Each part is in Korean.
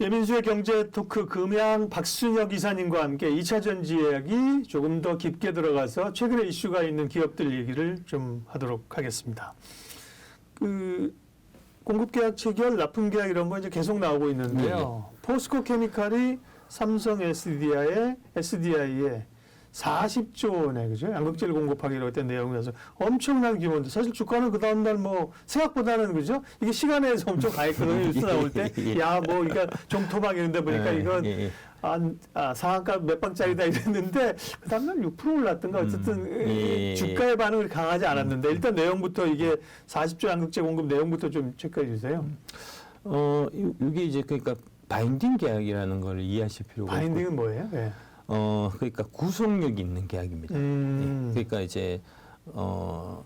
예민수의 경제 토크 금양 박순혁 이사님과 함께 2차 전지 이야기 조금 더 깊게 들어가서 최근에 이슈가 있는 기업들 얘기를 좀 하도록 하겠습니다. 그 공급 계약 체결, 납품 계약 이런 거 이제 계속 나오고 있는데요. 포스코 케미칼이 삼성 SDI에 40조 원에 그죠? 양극재를 공급하기로 했던 내용이라서 엄청난 규모인데 사실 주가는 그 다음 날 뭐 생각보다는 그죠? 이게 시간에서 엄청 가했거든요. 뉴스 나올 때. 야, 뭐 이거 종토막 이런데 보니까 이건 상한가 몇 방짜리다 이랬는데 그 다음 날 6% 올랐던가 어쨌든 주가의 반응이 강하지 않았는데 일단 내용부터 이게 40조 양극재 공급 내용부터 좀 체크해 주세요. 이게 이제 그러니까 바인딩 계약이라는 걸 이해하실 필요가 있고. 바인딩은 뭐예요? 네. 그러니까 구속력이 있는 계약입니다. 그러니까 이제,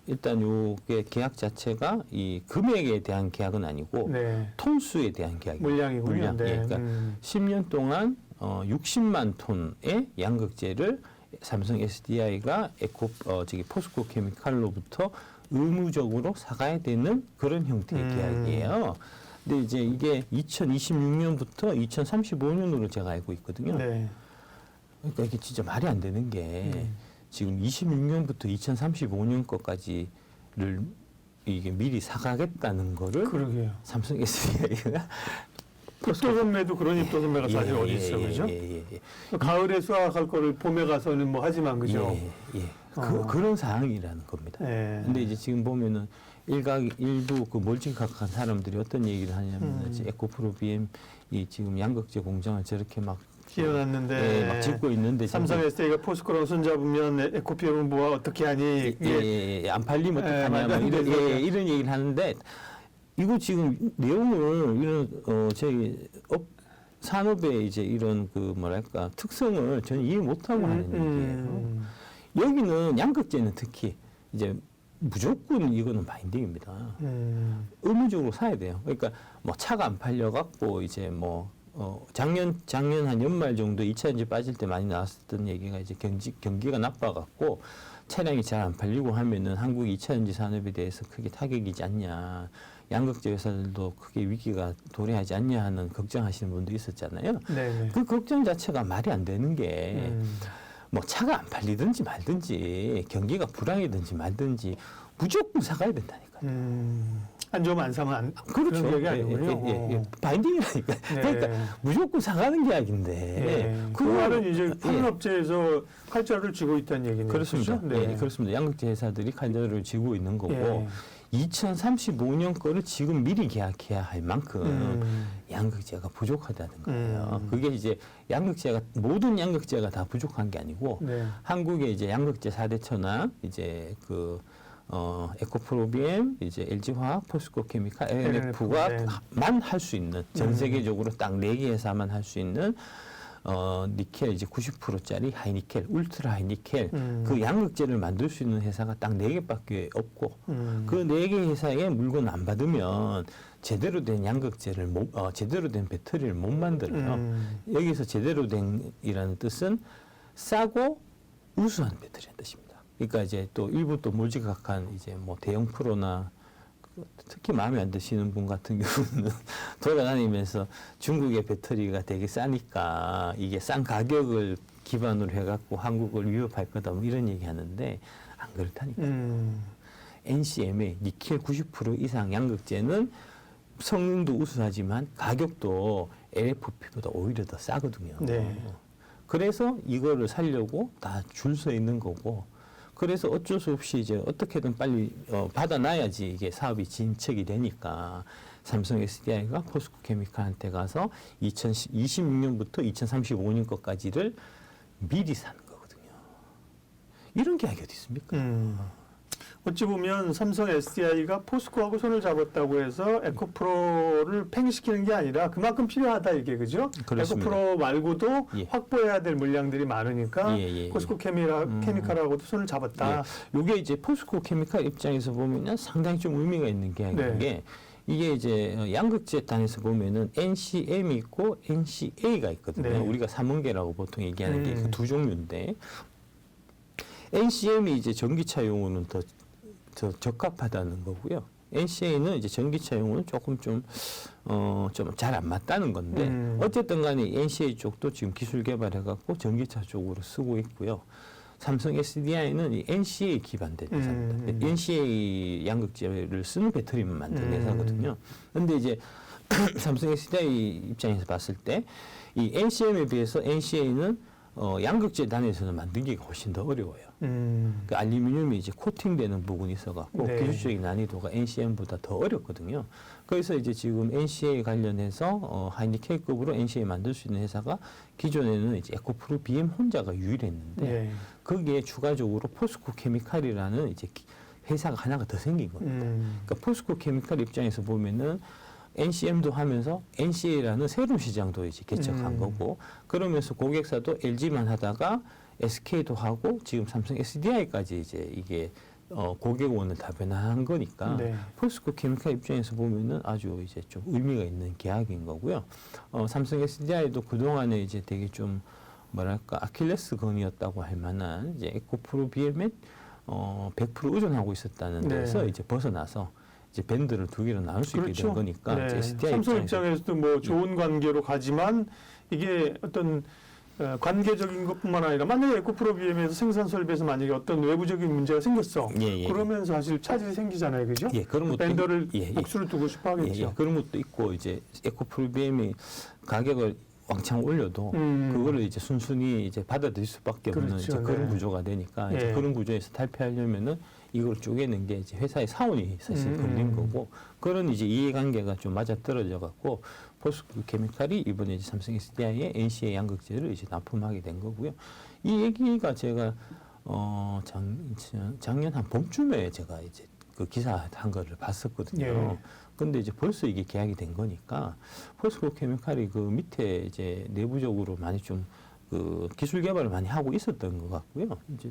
일단 요게 계약 자체가 이 금액에 대한 계약은 아니고, 네. ton수에 대한 계약입니다. 물량이군요. 물량. 네. 예, 그러니까 10년 동안 60만 톤의 양극재를 삼성 SDI가 포스코 케미칼로부터 의무적으로 사가야 되는 그런 형태의 계약이에요. 근데 이제 이게 2026년부터 2035년으로 제가 알고 있거든요. 네. 그러니까 이게 진짜 말이 안 되는 게 지금 26년부터 2035년 거까지를 이게 미리 사가겠다는 거를 그러게요. 삼성 SDI가 입도선매도 그런 입도선매가 사실 어디 있어, 그죠? 가을에 수확할 거를 봄에 가서는 뭐 하지만, 그죠? 그런 상황이라는 겁니다. 근데 이제 지금 보면은 일부 그 몰직각한 사람들이 어떤 얘기를 하냐면 이제 에코프로 BM이 지금 양극재 공장을 저렇게 막 지어놨는데 막 짓고 있는데 삼성 SDI가 포스코랑 손잡으면 에코피엠은 뭐가 어떻게 하니? 안 팔리면 어떡하냐 뭐 이런 얘기를 하는데 이거 지금 내용을 이런 저희 산업의 이제 이런 그 뭐랄까 특성을 전혀 이해 못하고 하는 얘기예요. 여기는 양극재는 특히 이제 무조건 이거는 바인딩입니다. 의무적으로 사야 돼요. 그러니까 뭐 차가 안 팔려 갖고 이제 뭐 작년 한 연말 정도 2차 전지 빠질 때 많이 나왔었던 얘기가 이제 경기가 나빠갖고 차량이 잘 안 팔리고 하면은 한국 2차 전지 산업에 대해서 크게 타격이지 않냐. 양극재 회사들도 크게 위기가 도래하지 않냐 하는 걱정하시는 분도 있었잖아요. 네네. 그 걱정 자체가 말이 안 되는 게 뭐 차가 안 팔리든지 말든지 경기가 불황이든지 말든지 무조건 사가야 된다니까요. 안 좋으면 안 사면 안 그렇죠. 그런 계약이 아니군요. 바인딩이라니까. 그러니까 무조건 사가는 계약인데. 그 말은 이제 파는 업체에서 칼자루를 쥐고 있다는 얘기네요. 그렇습니다. 그렇죠? 네. 그렇습니다. 양극재 회사들이 칼자루를 쥐고 있는 거고 2035년 거를 지금 미리 계약해야 할 만큼 양극재가 부족하다는 거예요. 그게 이제 모든 양극재가 다 부족한 게 아니고 한국의 이제 양극재 4대천왕 이제 에코프로비엠, 이제 LG화학, 포스코 케미칼, LNF가 만 할 수 있는 전 세계적으로 딱 4개 회사만 할 수 있는 니켈 이제 90%짜리 하이니켈, 울트라 하이니켈 그 양극재를 만들 수 있는 회사가 딱 4개밖에 없고 그 4개 회사에 물건 안 받으면 제대로 된 양극재를 제대로 된 배터리를 못 만들어요. 여기서 제대로 된이라는 뜻은 싸고 우수한 배터리라는 뜻입니다. 그러니까 이제 또 일부 또 몰직각한 이제 뭐 대형 프로나 특히 마음에 안 드시는 분 같은 경우는 돌아다니면서 중국의 배터리가 되게 싸니까 이게 싼 가격을 기반으로 해갖고 한국을 위협할 거다 뭐 이런 얘기 하는데 안 그렇다니까. NCM의 니켈 90% 이상 양극재는 성능도 우수하지만 가격도 LFP보다 오히려 더 싸거든요. 그래서 이거를 살려고 다 줄 서 있는 거고 그래서 어쩔 수 없이 이제 어떻게든 빨리 받아놔야지 이게 사업이 진척이 되니까 삼성 SDI가 포스코 케미칼한테 가서 2026년부터 2035년 것까지를 미리 사는 거거든요. 이런 계약이 어디 있습니까? 어찌 보면 삼성 SDI가 포스코하고 손을 잡았다고 해서 에코프로를 팽시키는 게 아니라 그만큼 필요하다 이게 그죠? 그렇습니다. 에코프로 말고도 확보해야 될 물량들이 많으니까 포스코 케미칼하고도 손을 잡았다. 이게 이제 포스코 케미칼 입장에서 보면 상당히 좀 의미가 있는 계약인 게 이게 이제 양극재 단에서 보면은 NCM이 있고 NCA가 있거든요. 우리가 삼원계라고 보통 얘기하는 게 그 두 종류인데 NCM이 이제 전기차용으로는 더 적합하다는 거고요. NCA는 이제 전기차용은 조금 좀 잘 안 맞다는 건데 어쨌든 간에 NCA 쪽도 지금 기술 개발해갖고 전기차 쪽으로 쓰고 있고요. 삼성 SDI는 이 NCA 기반된 회사입니다. NCA 양극재를 쓰는 배터리만 만드는 회사거든요. 근데 이제 삼성 SDI 입장에서 봤을 때 이 NCM에 비해서 NCA는 양극재 단위에서는 만들기가 훨씬 더 어려워요. 그 알루미늄이 이제 코팅되는 부분이 있어갖고 네. 기술적인 난이도가 NCM보다 더 어렵거든요. 그래서 이제 지금 NCA 관련해서 하이니켈급으로 NCA 만들 수 있는 회사가 기존에는 이제 에코프로 BM 혼자가 유일했는데 네. 거기에 추가적으로 포스코 케미칼이라는 이제 회사가 하나가 더 생긴 겁니다. 그러니까 포스코 케미칼 입장에서 보면은 NCM도 하면서 NCA라는 새로운 시장도 이제 개척한 거고 그러면서 고객사도 LG만 하다가 SK도 하고 지금 삼성 SDI까지 이제 이게 고객원을 다 변화한 거니까 네. 포스코 케미칼 입장에서 보면은 아주 이제 좀 의미가 있는 계약인 거고요. 삼성 SDI도 그동안에 이제 되게 좀 뭐랄까 아킬레스건이었다고 할 만한 이제 에코프로 BM에 100% 의존하고 있었다는 네. 데서 이제 벗어나서 이제 밴드를 두 개로 나눌 수 있게 된 거니까 네. 이제 SDI 삼성 입장에서도 뭐 좋은 관계로 가지만 이게 어떤 관계적인 것뿐만 아니라 만약에 에코프로 BM에서 생산 설비에서 만약에 어떤 외부적인 문제가 생겼어. 그러면 사실 차질이 생기잖아요, 그죠? 예, 그런 것도 밴더를 목수를 두고 싶어 하겠죠. 그런 것도 있고 이제 에코프로 BM이 가격을 왕창 올려도 그거를 이제 순순히 이제 받아들일 수밖에 없는 그렇죠. 이제 그런 네. 구조가 되니까 이제 예. 그런 구조에서 탈피하려면은 이걸 쪼개는 게 이제 회사의 사원이 사실 걸린 거고 그런 이제 이해관계가 좀 맞아 떨어져 갖고 포스코 케미칼이 이번에 이제 삼성 SDI에 NCA 양극재를 이제 납품하게 된 거고요. 이 얘기가 제가 작년 한 봄쯤에 제가 이제 그 기사 한 거를 봤었거든요. 예. 근데 이제 벌써 이게 계약이 된 거니까 포스코 케미칼이 그 밑에 이제 내부적으로 많이 좀 그 기술 개발을 많이 하고 있었던 것 같고요. 이제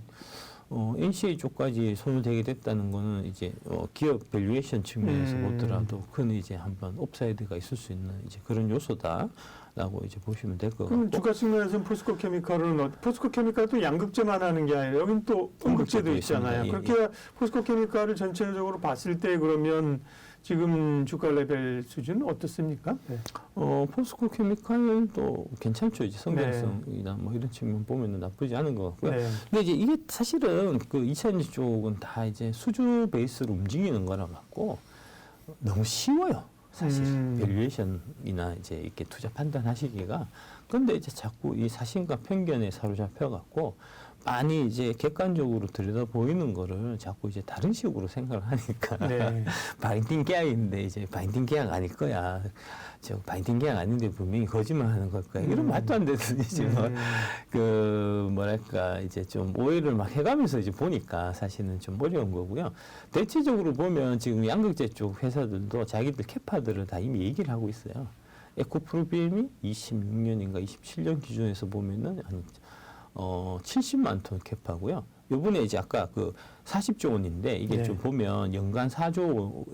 NCA 쪽까지 손을 대게 됐다는 거는 이제 기업 밸류에이션 측면에서 보더라도 큰 이제 한번 업사이드가 있을 수 있는 이제 그런 요소다라고 이제 보시면 될 것 같고. 그럼 주가 측면에서는 포스코 케미칼은 포스코 케미칼도 양극재만 하는 게 아니라 여긴 또 음극재도 있잖아요. 있습니다. 그렇게 포스코 케미칼을 전체적으로 봤을 때 그러면 지금 주가 레벨 수준 어떻습니까? 네. 포스코 케미칼도 괜찮죠. 이제 성장성이나 뭐 이런 측면 보면은 나쁘지 않은 것 같고요. 네. 근데 이제 이게 사실은 그 2차전지 쪽은 다 이제 수주 베이스로 움직이는 거라 갖고 너무 쉬워요. 사실 밸류에이션이나 이제 이렇게 투자 판단하시기가. 근데 이제 자꾸 이 사심과 편견에 사로잡혀 갖고 많이 이제 객관적으로 들여다 보이는 거를 자꾸 이제 다른 식으로 생각을 하니까 네. 바인딩 계약인데 이제 바인딩 계약 아닐 거야. 저 바인딩 계약 아닌데 분명히 거짓말하는 걸 거야. 이런 말도 안 되는 지금 그 뭐랄까 이제 좀 오해를 막 해가면서 이제 보니까 사실은 좀 어려운 거고요. 대체적으로 보면 지금 양극재 쪽 회사들도 자기들 캐파들을 다 이미 얘기를 하고 있어요. 에코프로 BM이 26년인가 27년 기준에서 보면은 한 70만 톤 캐파고요. 요번에 이제 아까 그 40조 원인데 이게 네. 좀 보면 연간 4조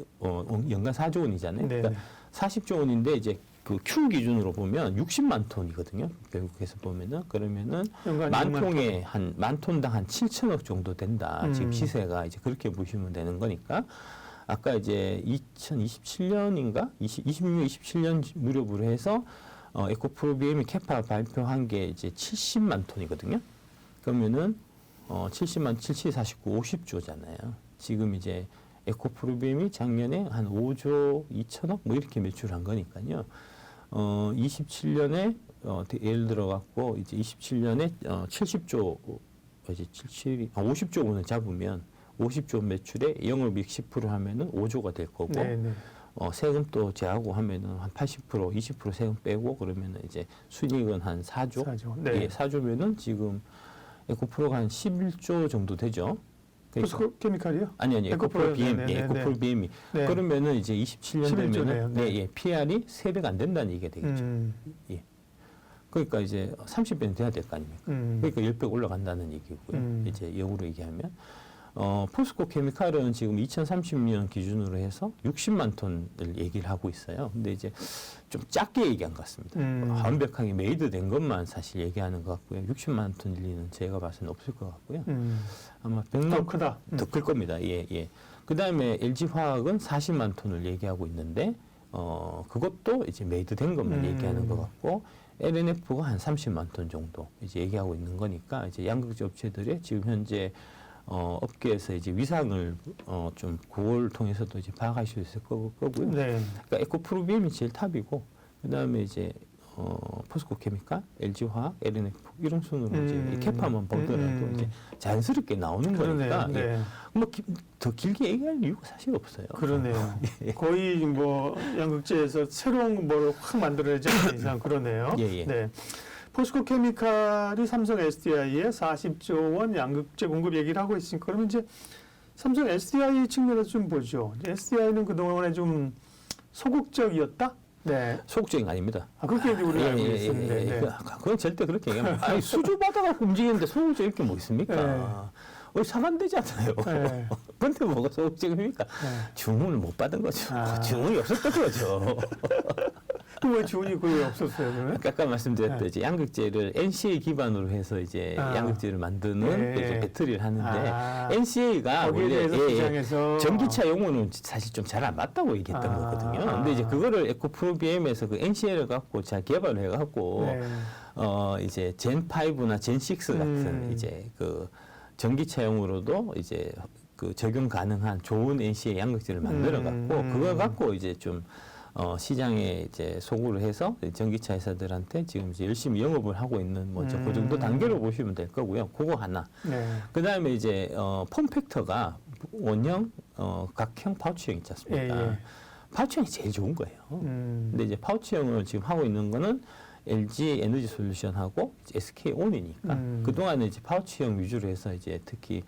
원이잖아요. 네. 그러니까 40조 원인데 이제 그 Q 기준으로 보면 60만 톤이거든요. 결국에서 보면은 그러면은 만 톤당 한 7천억 정도 된다. 지금 시세가 이제 그렇게 보시면 되는 거니까 아까 이제 2027년인가 26년 27년 무렵으로 해서 에코프로 BM이 캐파 발표한 게 이제 70만 톤이거든요. 그러면은 70만 7749 50조잖아요. 지금 이제 에코프로 BM이 작년에 한 5조 2천억 뭐 이렇게 매출한 거니까요. 27년에 예를 들어 갖고 이제 27년에 70조 이제 50조 원을 잡으면 50조 매출에 영업이익 10% 하면은 5조가 될 거고. 네. 세금 또 제하고 하면은 한 80%, 20% 세금 빼고 그러면은 이제 순이익은 한 4조. 4조. 네. 예, 4조면은 지금 에코프로가 한 11조 정도 되죠. 그러니까 포스코 케미칼이요? 아니 에코프로 BM, 네, 에코프로 BM이 네. 그러면은 이제 27년 11조 네요. 되면은 네. 예, PR이 3배가 안 된다는 얘기가 되겠죠. 예. 그러니까 이제 30배는 돼야 될 거 아닙니까? 그러니까 10배 올라간다는 얘기고요. 이제 역으로 얘기하면. 포스코 케미칼은 지금 2030년 기준으로 해서 60만 톤을 얘기를 하고 있어요. 근데 이제 좀 작게 얘기한 것 같습니다. 완벽하게 메이드 된 것만 사실 얘기하는 것 같고요. 60만 톤 일리는 제가 봐서는 없을 것 같고요. 아마 100만 더 크다. 더 클 겁니다. 예. 그다음에 LG화학은 40만 톤을 얘기하고 있는데 그것도 이제 메이드된 것만 얘기하는 것 같고 LNF가 한 30만 ton 정도 이제 얘기하고 있는 거니까 이제 양극재 업체들의 지금 현재 업계에서 이제 위상을 좀 그걸 통해서도 이제 파악할 수 있을 거고요. 네. 그러니까 에코프로비엠이 제일 탑이고 그다음에 이제 포스코 케미칼, LG화학, LNF 이런 순으로 이제 캐파만 보더라도 이제 자연스럽게 나오는 거니까 네. 더 길게 얘기할 이유가 사실 없어요. 그러네요. 거의 뭐 양극재에서 새로운 걸 확 만들어내지 않는 이상 그러네요. 예. 네. 포스코 케미칼이 삼성 SDI에 40조 원 양극재 공급 얘기를 하고 있으니까 그러면 이제 삼성 SDI 측면에서 좀 보죠. SDI는 그동안에 좀 소극적이었다? 네. 소극적인 거 아닙니다. 그렇게 우리가 알고 있었는데. 네. 그건 절대 그렇게 얘기하면 아니 수주 받아갖고 움직이는데 소극적 이렇게 뭐 있습니까? 상한되잖아요. 네. 근데 뭐가 소극적입니까? 주문을 못 받은 거죠. 주문이 없었던 거죠. 왜 주문이 거의 없었어요, 그러면? 아까 말씀드렸듯이 이제 양극재를 NCA 기반으로 해서 이제 양극재를 만드는 이제 배터리를 하는데 NCA가 원래 시장에서 전기차 용어는 사실 좀 잘 안 맞다고 얘기했던 거거든요. 근데 이제 그거를 에코프로비엠에서 그 NCA를 갖고 잘 개발을 해갖고 이제 젠5나 젠6 같은 이제 그 전기차용으로도 이제 그 적용 가능한 좋은 NCA 양극재를 만들어갖고 그걸 갖고 이제 좀 시장에 이제 소구를 해서 전기차 회사들한테 지금 이제 열심히 영업을 하고 있는 뭐 그 정도 단계로 보시면 될 거고요. 그거 하나. 그 다음에 이제 폼팩터가 원형, 각형, 파우치형 있지 않습니까? 파우치형이 제일 좋은 거예요. 근데 이제 파우치형을 지금 하고 있는 거는 LG 에너지 솔루션하고 SK온이니까 그동안은 이제 파우치형 위주로 해서 이제 특히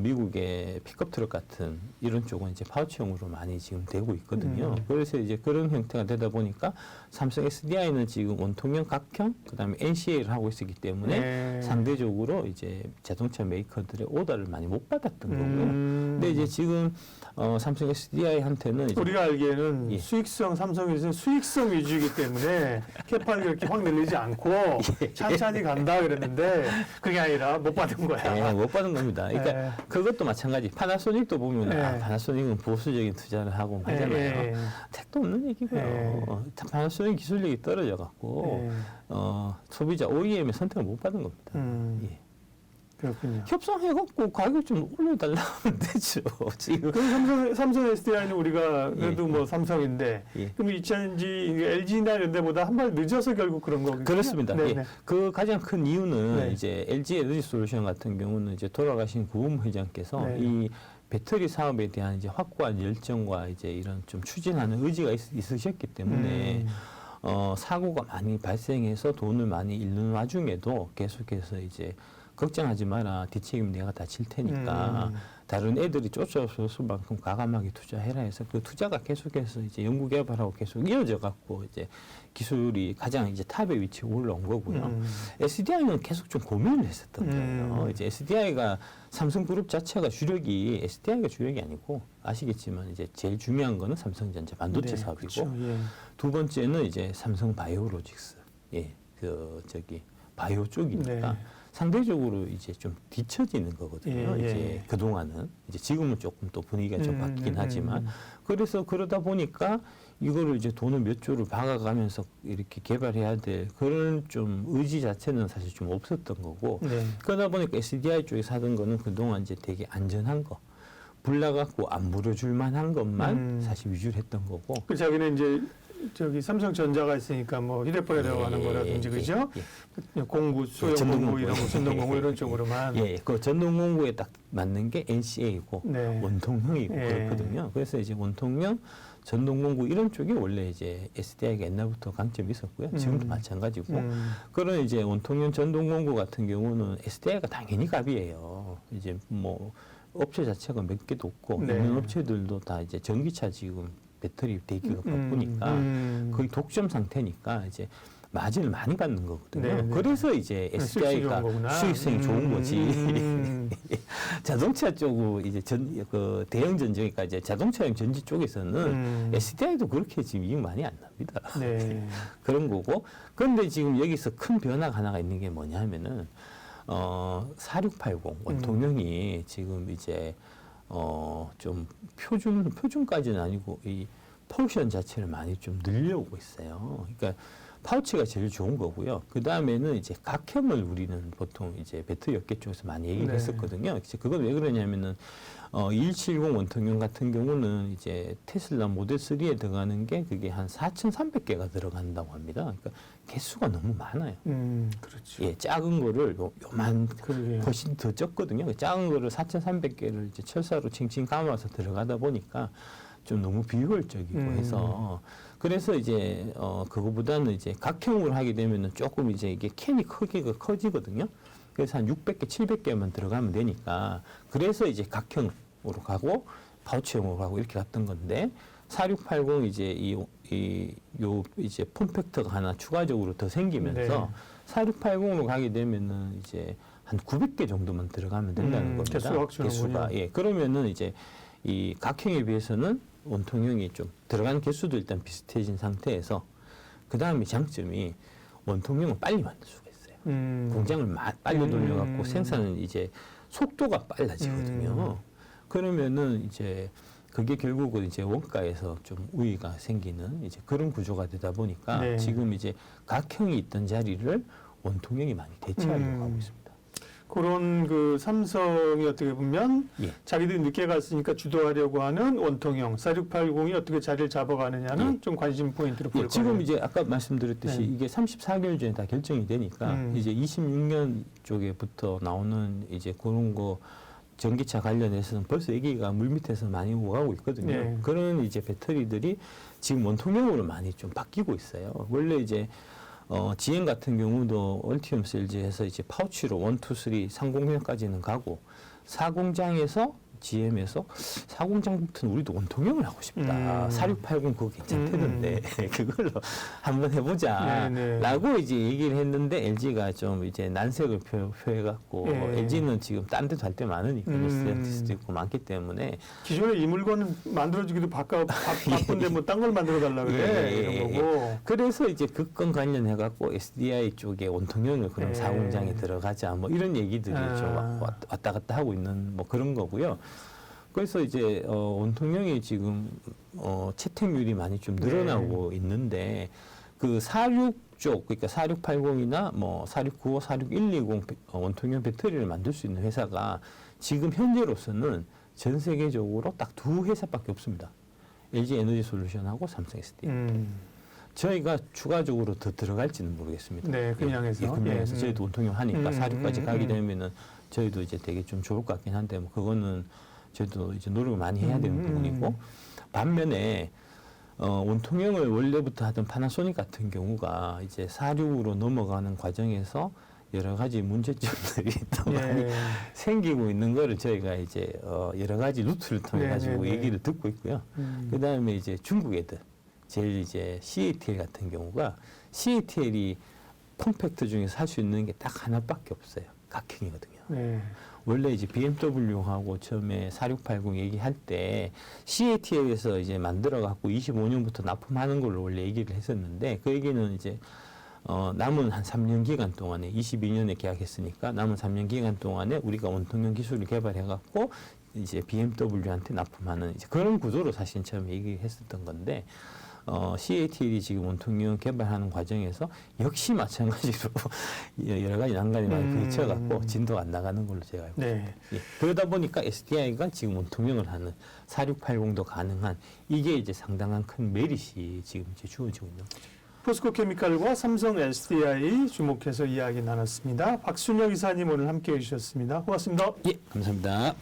미국의 픽업 트럭 같은 이런 쪽은 이제 파우치형으로 많이 지금 되고 있거든요. 그래서 이제 그런 형태가 되다 보니까 삼성 SDI는 지금 원통형 각형, 그다음에 NCA를 하고 있었기 때문에 상대적으로 이제 자동차 메이커들의 오더를 많이 못 받았던 거고요. 근데 이제 지금 삼성 SDI한테는 우리가 알기에는 수익성 삼성에서는 수익성 위주이기 때문에 캐파를 그렇게 확 늘리지 않고 찬찬히 간다 그랬는데 그게 아니라 못 받은 거야. 못 받은 겁니다. 그러니까 그것도 마찬가지. 파나소닉도 보면 파나소닉은 보수적인 투자를 하고 하잖아요. 택도 없는 얘기고요. 파나소닉 기술력이 떨어져 갖고 소비자 OEM의 선택을 못 받은 겁니다. 그렇군요. 협상해갖고 가격 좀 올려달라면 되죠. 지금. 그럼 삼성 SDI는 우리가 그래도 뭐 삼성인데 그럼 이차전지 LG나 이런 데보다 한 발 늦어서 결국 그런 거겠죠? 그렇습니다. 그 가장 큰 이유는 이제 LG 에너지 솔루션 같은 경우는 이제 돌아가신 구은무 회장께서 이 배터리 사업에 대한 이제 확고한 열정과 이제 이런 좀 추진하는 의지가 있으셨기 때문에 사고가 많이 발생해서 돈을 많이 잃는 와중에도 계속해서 이제 걱정하지 마라. 뒷책임 내가 다 질 테니까 다른 애들이 쫓아올 만큼 과감하게 투자해라 해서 그 투자가 계속해서 이제 연구개발하고 계속 이어져 갖고 이제 기술이 가장 이제 탑의 위치에 올라온 거고요. SDI는 계속 좀 고민을 했었던 거예요. 이제 SDI가 삼성그룹 자체가 주력이 SDI가 주력이 아니고 아시겠지만 이제 제일 중요한 거는 삼성전자 반도체 사업이고 두 번째는 이제 삼성 바이오로직스. 바이오 쪽이니까 상대적으로 이제 좀 뒤처지는 거거든요. 이제 그동안은 이제 지금은 조금 또 분위기가 좀 바뀌긴 하지만 그래서 그러다 보니까 이거를 이제 돈을 몇 조를 박아가면서 이렇게 개발해야 될 그런 좀 의지 자체는 사실 좀 없었던 거고 그러다 보니까 SDI 쪽에서 하던 거는 그동안 이제 되게 안전한 거 불 나갖고 안 물어줄 만한 것만 사실 위주로 했던 거고 그 자기는 이제 저기 삼성전자가 있으니까 뭐 휴대폰에 들어가는 거라든지 그죠? 공구, 소형 공구 이런 거, 전동 공구 이런 쪽으로만. 그 전동 공구에 딱 맞는 게 NCA이고 원통형이고 그렇거든요. 그래서 이제 원통형, 전동 공구 이런 쪽이 원래 이제 SDI가 옛날부터 강점이 있었고요. 지금도 마찬가지고. 그런 이제 원통형 전동 공구 같은 경우는 SDI가 당연히 갑이에요. 이제 뭐 업체 자체가 몇 개도 없고 있는 업체들도 다 이제 전기차 지금 배터리 대기가 바쁘니까 거의 독점 상태니까 이제 마진을 많이 받는 거거든요. 그래서 이제 SDI가 수익성이 좋은 거지. 자동차 쪽으로 이제 그 대형 전지니까 이제 자동차용 전지 쪽에서는 SDI도 그렇게 지금 이익 많이 안 납니다. 그런 거고. 그런데 지금 여기서 큰 변화가 하나가 있는 게 뭐냐 하면은 4680 원통형이 지금 이제 좀 표준까지는 아니고 이 포션 자체를 많이 좀 늘려오고 있어요. 그러니까 파우치가 제일 좋은 거고요. 그 다음에는 이제 각형을 우리는 보통 이제 배터리 업계 쪽에서 많이 얘기를 네. 했었거든요. 이제 그건 왜 그러냐면은 2170 원통형 같은 경우는 이제 테슬라 모델 3에 들어가는 게 그게 한 4,300개가 들어간다고 합니다. 그러니까 개수가 너무 많아요. 그렇죠. 예, 작은 거를 요만 그러게요. 훨씬 더 적거든요. 그 작은 거를 4,300개를 이제 철사로 칭칭 감아서 들어가다 보니까 좀 너무 비효율적이고 해서 그래서 이제 그거보다는 이제 각형으로 하게 되면은 조금 이제 이게 캔이 크기가 커지거든요. 그래서 한 600개, 700개만 들어가면 되니까 그래서 이제 각형으로 가고 파우치형으로 가고 이렇게 갔던 건데 4680 이제 요 이제 폼팩터가 하나 추가적으로 더 생기면서 네. 4680으로 가게 되면은 이제 한 900개 정도만 들어가면 된다는 겁니다. 개수가 확 줄는군요. 개수가 예. 그러면은 이제 이 각형에 비해서는 원통형이 좀 들어가는 개수도 일단 비슷해진 상태에서 그 다음에 장점이 원통형은 빨리 만들 수가 있어요. 공장을 빨리 돌려갖고 생산은 이제 속도가 빨라지거든요. 그러면은 이제 그게 결국은 이제 원가에서 좀 우위가 생기는 이제 그런 구조가 되다 보니까 네. 지금 이제 각형이 있던 자리를 원통형이 많이 대체하려고 하고 있습니다. 그런 그 삼성이 어떻게 보면 예. 자기들이 늦게 갔으니까 주도하려고 하는 원통형 4680이 어떻게 자리를 잡아가느냐는 예. 좀 관심 포인트로 볼 예, 지금 거예요. 이제 아까 말씀드렸듯이 네. 이게 34개월 전에 다 결정이 되니까 이제 26년 쪽에부터 나오는 이제 그런 거 전기차 관련해서는 벌써 얘기가 물밑에서 많이 오가고 있거든요. 네. 그런 이제 배터리들이 지금 원통형으로 많이 좀 바뀌고 있어요. 원래 이제 GM 같은 경우도 얼티움 셀즈에서 이제 파우치로 1, 2, 3, 30년까지는 가고 4공장에서 GM에서 4공장부터는 우리도 원통형을 하고 싶다. 4680 그거 괜찮대던데 그걸로 한번 해보자. 네, 네. 라고 이제 얘기를 했는데 LG가 좀 이제 난색을 표해갖고 네. LG는 지금 딴 데도 할 때 많으니까 스텔란티스도 있고 많기 때문에 기존에 이 물건은 만들어주기도 바쁜데 뭐 딴 걸 만들어 달라 그래 이런 거고. 그래서 이제 그 건 관련해갖고 SDI 쪽에 원통형을 그럼 예. 4공장에 들어가자 뭐 이런 얘기들이 좀 왔다 갔다 하고 있는 뭐 그런 거고요. 그래서 이제 원통형이 지금 채택률이 많이 좀 늘어나고 있는데 그 46 쪽 그러니까 4680이나 뭐 4695, 46120 원통형 배터리를 만들 수 있는 회사가 지금 현재로서는 전 세계적으로 딱 두 회사밖에 없습니다. LG 에너지 솔루션하고 삼성 SDI. 저희가 추가적으로 더 들어갈지는 모르겠습니다. 네, 금양에서. 예, 금양에서 저희도 원통형 하니까 46까지 가게 음. 되면은 저희도 이제 되게 좀 좋을 것 같긴 한데 뭐 그거는 저희도 이제 노력을 많이 해야 되는 부분이고 반면에 원통형을 원래부터 하던 파나소닉 같은 경우가 이제 46으로 넘어가는 과정에서 여러 가지 문제점들이 또 많이 생기고 있는 거를 저희가 이제 여러 가지 루트를 통해 가지고 얘기를 듣고 있고요. 그 다음에 이제 중국 애들 제일 이제 CATL 같은 경우가 CATL이 콤팩트 중에서 할 수 있는 게 딱 하나밖에 없어요. 각형이거든요. 네. 원래 이제 BMW하고 처음에 4680 얘기할 때 CATL에서 이제 만들어 갖고 25년부터 납품하는 걸로 원래 얘기를 했었는데 그 얘기는 이제 남은 한 3년 기간 동안에 22년에 계약했으니까 남은 3년 기간 동안에 우리가 원통형 기술을 개발해 갖고 이제 BMW한테 납품하는 이제 그런 구조로 사실 처음에 얘기했었던 건데 CATL이 지금 원통형 개발하는 과정에서 역시 마찬가지로 여러 가지 난관이 많이 부딪혀갖고 진도가 안 나가는 걸로 제가 알고 있습니다. 예. 그러다 보니까 SDI가 지금 원통형을 하는 4680도 가능한 이게 이제 상당한 큰 메리트이 지금 이제 주어지고 있는 거죠. 포스코 케미칼과 삼성 SDI 주목해서 이야기 나눴습니다. 박순영 이사님 오늘 함께해 주셨습니다. 고맙습니다. 예, 감사합니다.